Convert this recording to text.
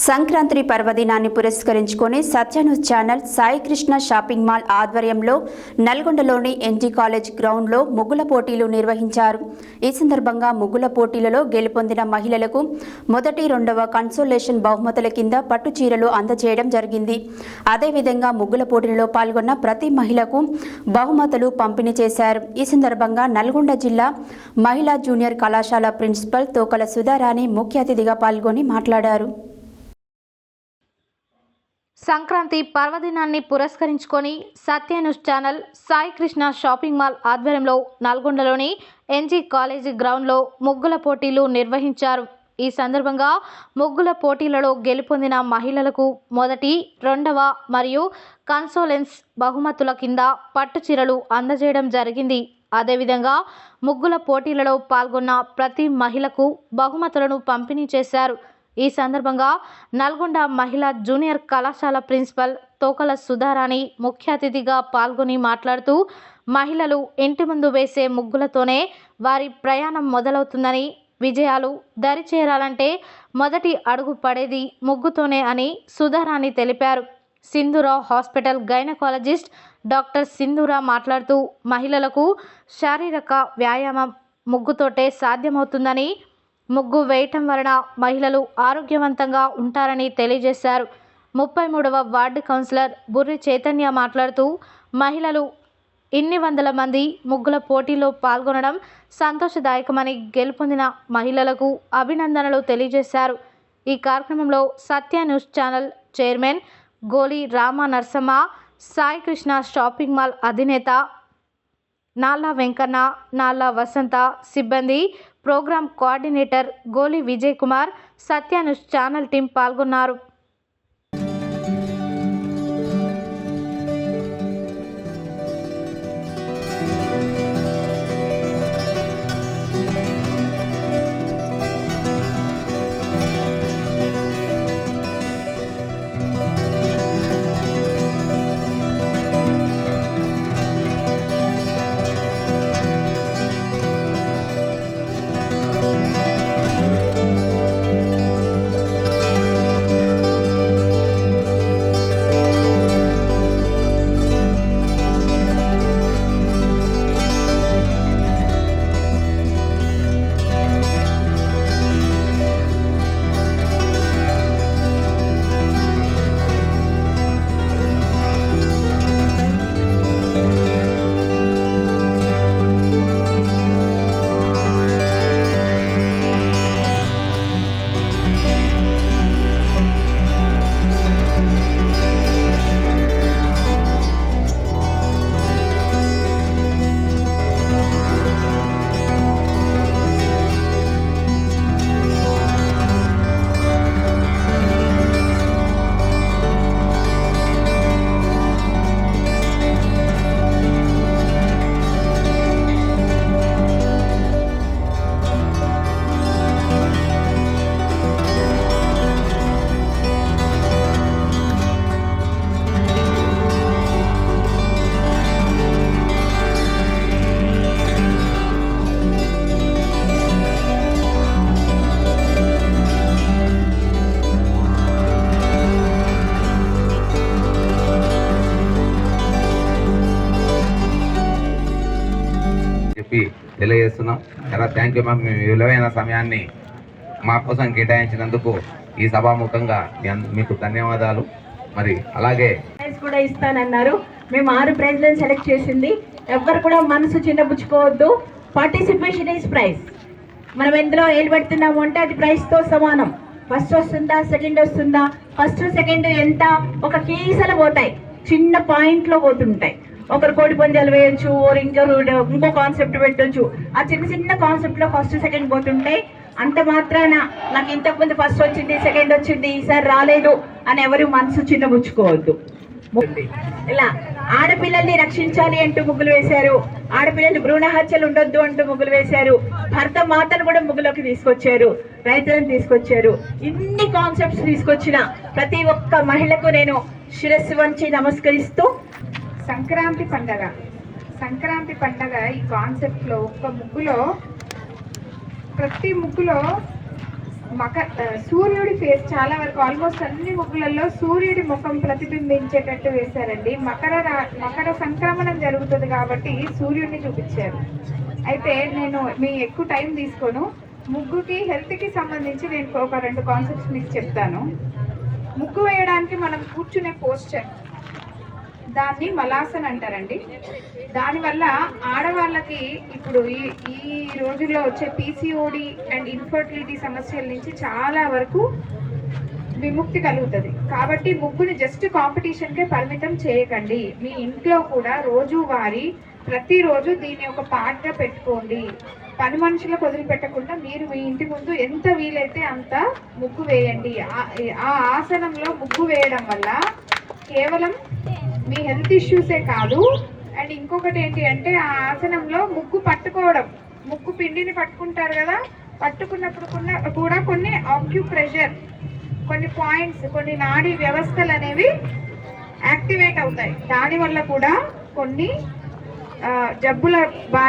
సంక్రాంతి పర్వదినాన్ని పురస్కరించుకొని Satya news channel Sai Krishna shopping mall ఆధ్వర్యంలో నల్గొండలోని ఎన్జీ కాలేజ్ గ్రౌండ్లో ముగ్గుల పోటీలు నిర్వహించారు. ఈ సందర్భంగా ముగ్గుల పోటీలలో గెలుపొందిన మహిళలకు మొదటి, రెండవ కన్సోలేషన్ బహుమతుల కింద పట్టు చీరలు అందజేయడం జరిగింది. అదేవిధంగా ముగ్గుల పోటీలలో పాల్గొన్న ప్రతి మహిళకు బహుమతులు పంపిణీ చేశారు. ఈ సందర్భంగా నల్గొండ జిల్లా మహిళా జూనియర్ కళాశాల ప్రిన్సిపల్ తోకల సుధారాణి ముఖ్య అతిథిగా పాల్గొని మాట్లాడారు. సంక్రాంతి పర్వదినాన్ని పురస్కరించుకొని Satya news channel Sai Krishna shopping mall ఆధ్వర్యంలో నల్గొండలోని ఎన్జీ కాలేజీ గ్రౌండ్లో ముగ్గుల పోటీలు నిర్వహించారు. ఈ సందర్భంగా ముగ్గుల పోటీలలో గెలుపొందిన మహిళలకు మొదటి, రెండవ మరియు కన్సోలెన్స్ బహుమతుల కింద పట్టు చీరలు అందజేయడం జరిగింది. అదేవిధంగా ముగ్గుల పోటీలలో పాల్గొన్న ప్రతి మహిళకు బహుమతులను పంపిణీ చేశారు. ఈ సందర్భంగా నల్గొండ మహిళా జూనియర్ కళాశాల ప్రిన్సిపల్ తోకల సుధారాణి ముఖ్య అతిథిగా పాల్గొని మాట్లాడుతూ, మహిళలు ఇంటి ముందు వేసే ముగ్గులతోనే వారి ప్రయాణం మొదలవుతుందని, విజయాలు దరిచేరాలంటే మొదటి అడుగు పడేది ముగ్గుతోనే అని సుధారాణి తెలిపారు. సింధూరావు హాస్పిటల్ గైనకాలజిస్ట్ డాక్టర్ సింధూరా మాట్లాడుతూ, మహిళలకు శారీరక వ్యాయామం ముగ్గుతోటే సాధ్యమవుతుందని, ముగ్గు వేయటం వలన మహిళలు ఆరోగ్యవంతంగా ఉంటారని తెలియజేశారు. 33వ వార్డు కౌన్సిలర్ బుర్రి చైతన్య మాట్లాడుతూ, మహిళలు ఇన్ని వందల మంది ముగ్గుల పోటీలో పాల్గొనడం సంతోషదాయకమని, గెలుపొందిన మహిళలకు అభినందనలు తెలియజేశారు. ఈ కార్యక్రమంలో సత్య న్యూస్ ఛానల్ చైర్మన్ గోలి రామ నరసమ్మ, సాయి కృష్ణ షాపింగ్ మాల్ అధినేత నాలా వెంకన్న, నాలా వసంత, సిబ్బంది, ప్రోగ్రామ్ కోఆర్డినేటర్ గోలి విజయ్ కుమార్, సత్య న్యూస్ ఛానల్ టీం పాల్గొన్నారు. తెలియజేస్తున్నాం. చాలా థ్యాంక్ యూ మ్యామ్. మీ విలువైన సమయాన్ని మా కోసం కేటాయించినందుకు ఈ సభాముఖంగా మీకు ధన్యవాదాలు. మరి అలాగే కూడా ఇస్తానన్నారు. మేము 6 ప్రైజ్లను సెలెక్ట్ చేసింది. ఎవ్వరు కూడా మనసు చిన్నపుచ్చుకోవద్దు. Participation is praise. మనం ఎందులో ఏలు పెడుతున్నాము అంటే అది ప్రైజ్తో సమానం. ఫస్ట్ వస్తుందా, సెకండ్ వస్తుందా, ఫస్ట్ సెకండ్ ఎంత, ఒక కీసలు పోతాయి, చిన్న పాయింట్లో పోతుంటాయి. ఒకరు కోడి పందాలు వేయచ్చు, ఇంకో కాన్సెప్ట్ పెట్టచ్చు. ఆ చిన్న చిన్న కాన్సెప్ట్లో ఫస్ట్ సెకండ్ పోతుంటాయి. అంత మాత్రాన నాకు ఇంతకుముందు ఫస్ట్ వచ్చింది, సెకండ్ వచ్చింది, ఈసారి రాలేదు అని ఎవరు మనసు చిన్నబుచ్చుకోవద్దు. ఇలా ఆడపిల్లల్ని రక్షించాలి అంటూ ముగ్గులు వేశారు. ఆడపిల్లలు భ్రూణ హత్యలు ఉండొద్దు అంటూ ముగ్గులు వేశారు. భర్త మాతను కూడా ముగ్గులోకి తీసుకొచ్చారు. రైతులను తీసుకొచ్చారు. ఇన్ని కాన్సెప్ట్స్ తీసుకొచ్చిన ప్రతి ఒక్క మహిళకు నేను శిరస్సు వంచి నమస్కరిస్తూ, సంక్రాంతి పండగ ఈ కాన్సెప్ట్లో ఒక్క ముగ్గులో, ప్రతి ముగ్గులో సూర్యుడి ఫేస్ చాలా వరకు ఆల్మోస్ట్ అన్ని ముగ్గులలో సూర్యుడి ముఖం ప్రతిబింబించేటట్టు వేశారండి. మకర సంక్రమణం జరుగుతుంది కాబట్టి సూర్యుడిని చూపించారు. అయితే నేను మీ ఎక్కువ టైం తీసుకోను. ముగ్గుకి హెల్త్కి సంబంధించి నేను ఒక 2 కాన్సెప్ట్స్ మీకు చెప్తాను. ముగ్గు వేయడానికి మనం కూర్చునే పోస్చర్, దాన్ని మలాసన్ అంటారండి. దానివల్ల ఆడవాళ్ళకి ఇప్పుడు ఈ రోజుల్లో వచ్చే పీసీఓడి అండ్ ఇన్ఫర్టిలిటీ సమస్యల నుంచి చాలా వరకు విముక్తి కలుగుతుంది. కాబట్టి ముగ్గుని జస్ట్ కాంపిటీషన్కే పరిమితం చేయకండి. మీ ఇంట్లో కూడా రోజువారీ ప్రతిరోజు దీన్ని ఒక పార్ట్గా పెట్టుకోండి. పని మనుషులకు వదిలిపెట్టకుండా మీరు మీ ఇంటి ముందు ఎంత వీలైతే అంత ముగ్గు వేయండి. ఆ ఆసనంలో ముగ్గు వేయడం వల్ల కేవలం మీ హెల్త్ ఇష్యూసే కాదు, అండ్ ఇంకొకటి ఏంటి అంటే ఆ ఆసనంలో ముగ్గు పట్టుకోవడం, ముగ్గు పిండిని పట్టుకుంటారు కదా, పట్టుకున్నప్పుడు కూడా కొన్ని ఆక్యుప్రెషర్, కొన్ని పాయింట్స్, కొన్ని నాడీ వ్యవస్థలు అనేవి యాక్టివేట్ అవుతాయి. దానివల్ల కూడా కొన్ని జబ్బుల బారి